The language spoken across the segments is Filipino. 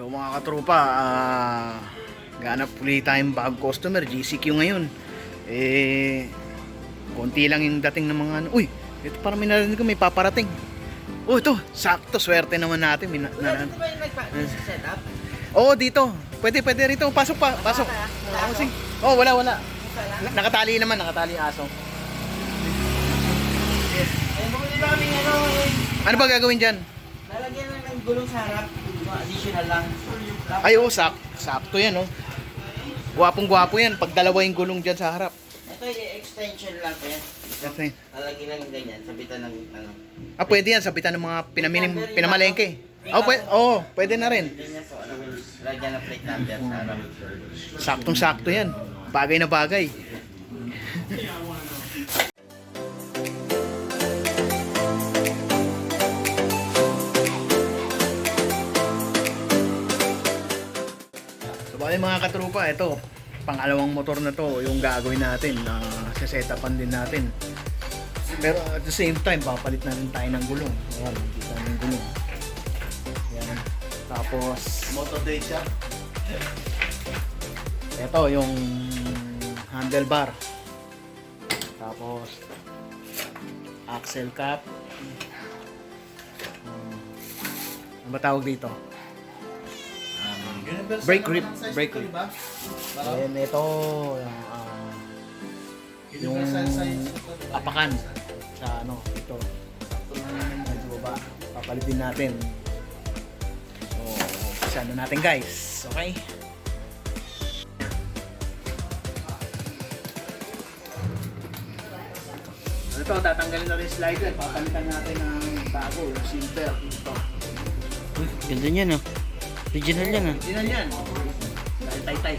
So mga katropa, ganap ulit tayong bagong customer, GCQ ngayon. Konti lang yung dating ng mga ano. Uy, ito parang may narinig ko, may paparating. Oh, ito, sakto, swerte naman natin. Ito ba yung nagpa-setup? Oo, dito. Pwede rito. Pasok pa, pasok. Oh, wala. Nakatali naman, nakatali yung aso. Bumili ba kami Ano ba gagawin dyan? lalagyan lang ng gulong sa harap. Additional lang. Ay, oh, sakto yan, oh. Gwapong-gwapo yan, pag dalawa yung gulong dyan sa harap. Ito yung extension lang po yan. Okay. Lalagyan lang yung ganyan. Sabitan ng ano. Pwede yan, sabitan ng mga pinamalengke. Pwede na rin. Ganyan po. Lagyan ng plate number sa harap. Saktong-sakto yan. Bagay na bagay. So bali mga katrupa, ito pangalawang motor na to yung gagawin natin na sesetapan din natin. Pero at the same time, papalit na rin tayo ng gulong. Ayan, kita ng gulong. Ayan. Tapos Moto day siya. ito yung handlebar. Tapos axle cap. Ano ba tawag dito? Brake grip. And ito yung apakan sa ano ito. Medyo baba. Papalitin natin. So, umpisa na natin guys. Okay? Ito, tatanggalin na rin yung slider. Papalitan natin ng bago, yung silver. Ito. Uy, ganda niyan oh. Original yan ah. Original yan. Dahil tay-tay.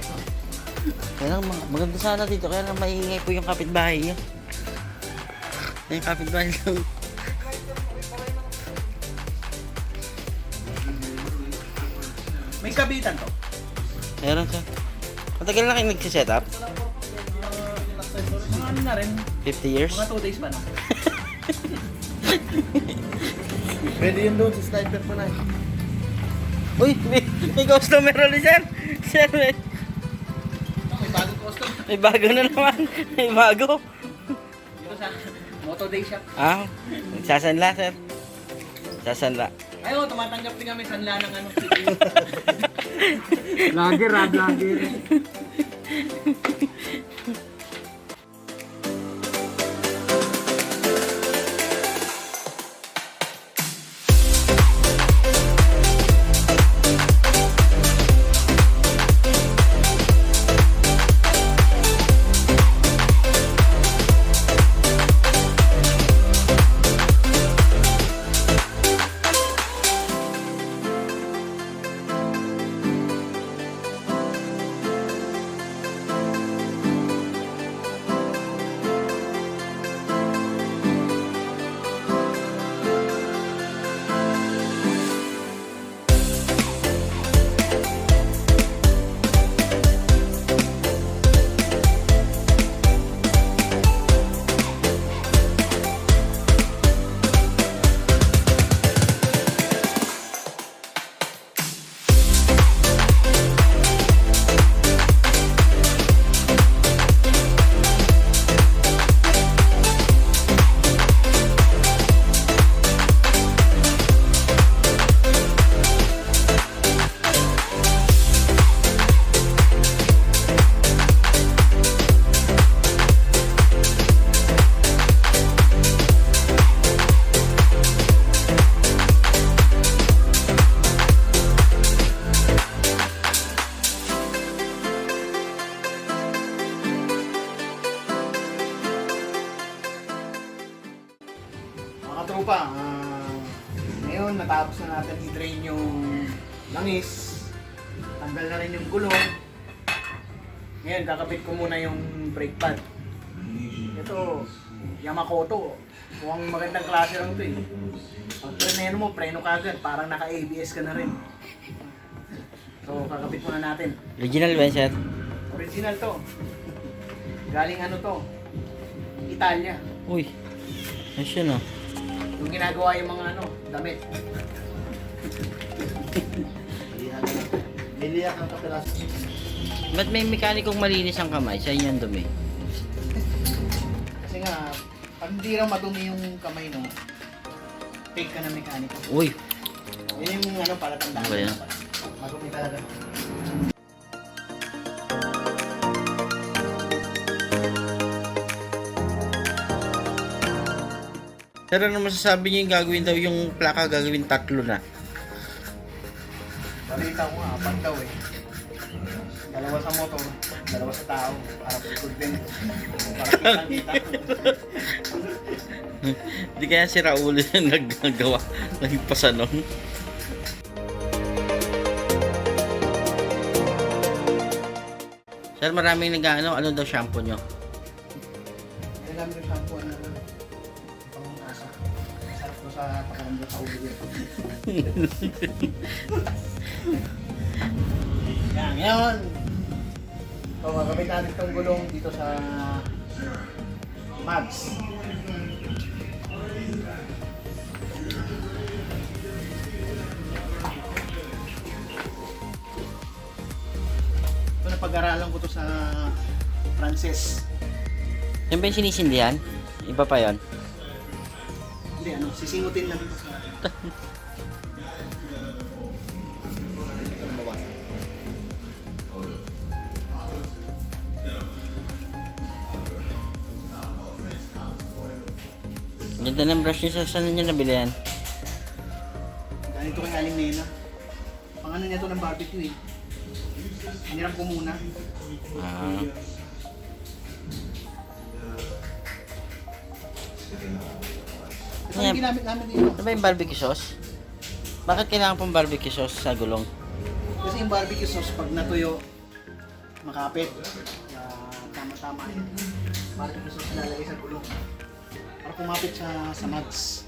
Kaya lang maganda sana dito. Kaya lang maingay po yung kapitbahay niyo. Yung kapitbahay lang. May kabitan to. Meron ka. Matagal na kayo nagsisetup? Mga ano na rin. 50 years? Mga 2 days pa na. Pwede yun doon sa sniper pa na. Uy! May customer ulit sir! Sir, May bagong custom. may bago na naman. May bago. Dito sa Moto Day Shop. Ah, sasanla sir. Sasanla. Ay, tumatanggap din kami sanla ng ano. Lager. Mga katropa, ngayon natapos na natin i-drain yung langis. Tanggal na rin yung gulong. Ngayon kakabit ko muna yung brake pad. Ito, Yamaha to. Mukhang magandang klase lang ito eh. Pag preno mo, preno kagad. Parang naka-ABS ka na rin. So kakabit muna natin. Original ba yan, sir? Original to. Galing ano to? Italia. Uy, ayos yun oh. Yung ginagawa yung mga ano, damit. Liliyak ang kapilas. Ba't may mekanikong malinis ang kamay? Sa inyo ang dumi. Kasi nga, pag hindi raw madumi yung kamay mo, take ka ng mekaniko. Uy! Yan yung ano, palatandaan. Ano ba yan? Madumi talaga. Pero ano masasabi niyo yung gagawin daw yung plaka gagawin 3 na? Balita ko nga, apat daw eh. 2 sa motor, 2 sa tao. Para pagod din. Para kita. Hindi kaya si Raul yung naggagawa, nagpasa nun. Sir, maraming ano daw shampoo nyo? Nagamit yung shampoo na pangasa. Sarap ko sa pakaramdam sa ulo yun. Yan, ngayon. So, gagawin natin itong gulong dito sa mags. Ito, napag-aralan ko to sa Frances. Yan ba yung sinisindihan? Iba pa yon. Hindi, ano, sisingutin lang ito sa... Ganda ng brush niya. Saan niya nabili yan? Ganito kay Aling Nena. Pang ano niya to ng barbecue eh. Hiniram ko muna. Ah. Ito yung ginamit namin dito. Ano ba yung barbecue sauce? Bakit kailangan pong barbecue sauce sa gulong? Kasi yung barbecue sauce pag natuyo, makapit. Tama-tama yun. Barbecue sauce lalagay sa gulong. Para kumapit sa mags.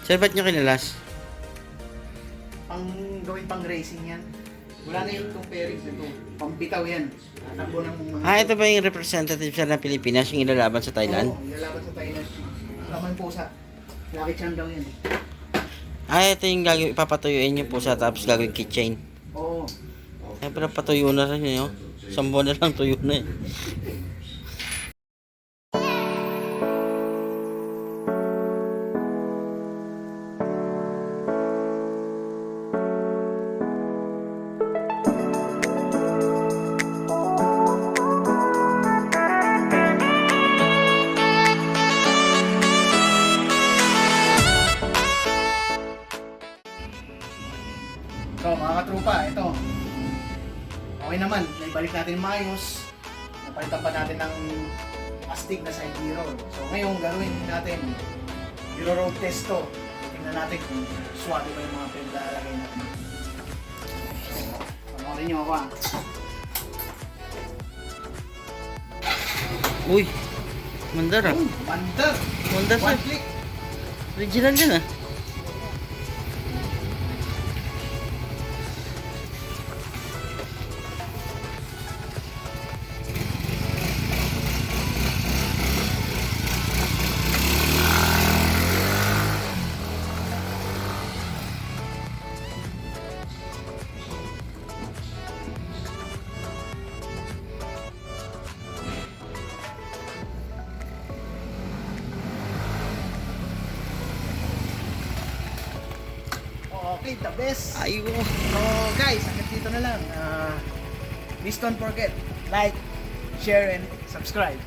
Sir, ba't nyo kinalas? Pang gawin pang racing yan. Wala na yung itong pairings nito. Pampitaw yan. Takbo ng mga... Ito ba yung representative sir ng Pilipinas yung ilalaban sa Thailand? Oo, ilalaban sa Thailand. Laman pusa. Lucky charm daw yan. Ito yung gagawin, ipapatuyuin yung pusa tapos gagawin keychain. Oo. Pero patuyo na rin yun. 1 buwan na lang tuyo na eh. So mga katrupa, ito. Okay naman, naibalik natin yung maayos. Napalitan pa natin ng astig na side mirror. So ngayon gagawin natin, Euro road test to. Tingnan natin kung swado ba yung mga pinaglalagay natin. Panoorin nyo ako ah. Uy! Mandar ah. Mandar! Mandar sir. One click! Original yan ah. Okay, the best! Ayun. So guys, hanggang dito na lang. Please don't forget, like, share, and subscribe.